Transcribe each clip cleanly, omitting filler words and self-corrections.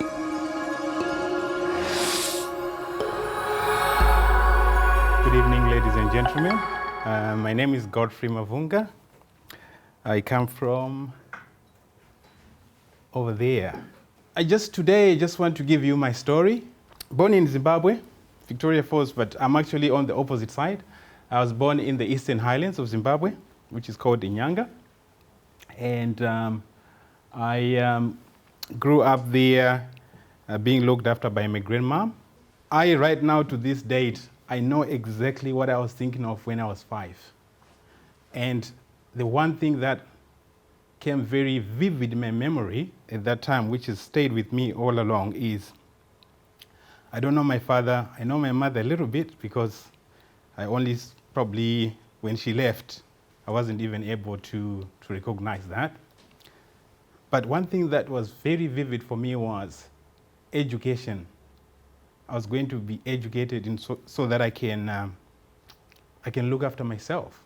Good evening, ladies and gentlemen. My name is Godfrey Mavunga. I come from over there. Today just want to give you my story. Born in Zimbabwe, Victoria Falls, but I'm actually on the opposite side. I was born in the Eastern Highlands of Zimbabwe, which is called Inyanga. And I grew up there being looked after by my grandmom. Right now to this date, I know exactly what I was thinking of when I was 5. And the one thing that came very vivid in my memory at that time, which has stayed with me all along, is I don't know my father. I know my mother a little bit because I only probably, when she left, I wasn't even able to recognize that. But one thing that was very vivid for me was education. I was going to be educated so that I can look after myself.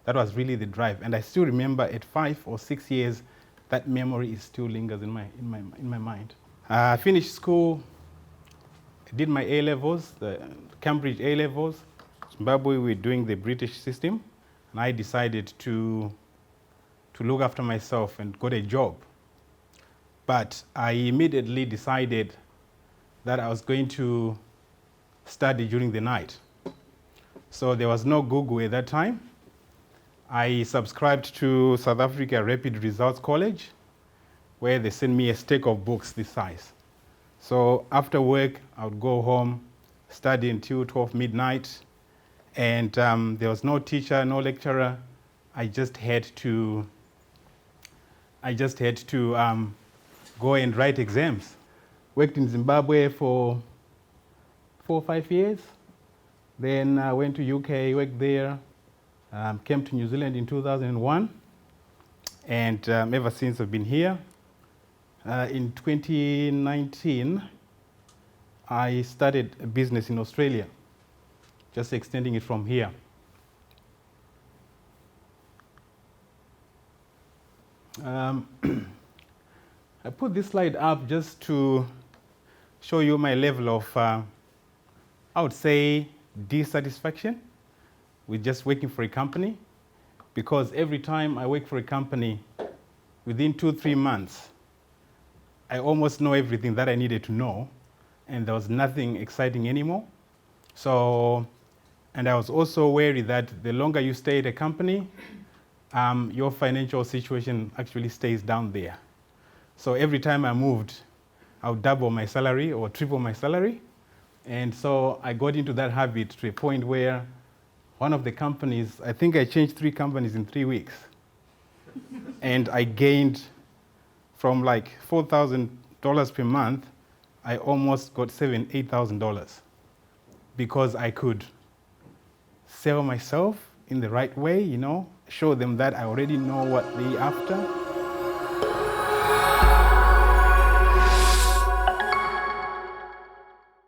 That was really the drive. And I still remember at 5 or 6 years, that memory still lingers in my mind. I finished school, I did my A-levels, the Cambridge A-levels. Zimbabwe, we're doing the British system. And I decided to look after myself and got a job. But I immediately decided that I was going to study during the night. So there was no Google at that time. I subscribed to South Africa Rapid Results College, where they sent me a stack of books this size. So after work, I would go home, study until 12 midnight, and there was no teacher, no lecturer. I just had to go and write exams. Worked in Zimbabwe for 4 or 5 years. Then I went to UK, worked there. Came to New Zealand in 2001. And ever since I've been here. In 2019, I started a business in Australia, just extending it from here. I put this slide up just to show you my level of, I would say, dissatisfaction with just working for a company. Because every time I work for a company, within 2-3 months, I almost know everything that I needed to know, and there was nothing exciting anymore. So, and I was also wary that the longer you stay at a company, your financial situation actually stays down there. So every time I moved, I would double my salary or triple my salary. And so I got into that habit to a point where one of the companies, I think I changed 3 companies in 3 weeks. And I gained from like $4,000 per month, I almost got $7,000-8,000 because I could sell myself in the right way, show them that I already know what they're after.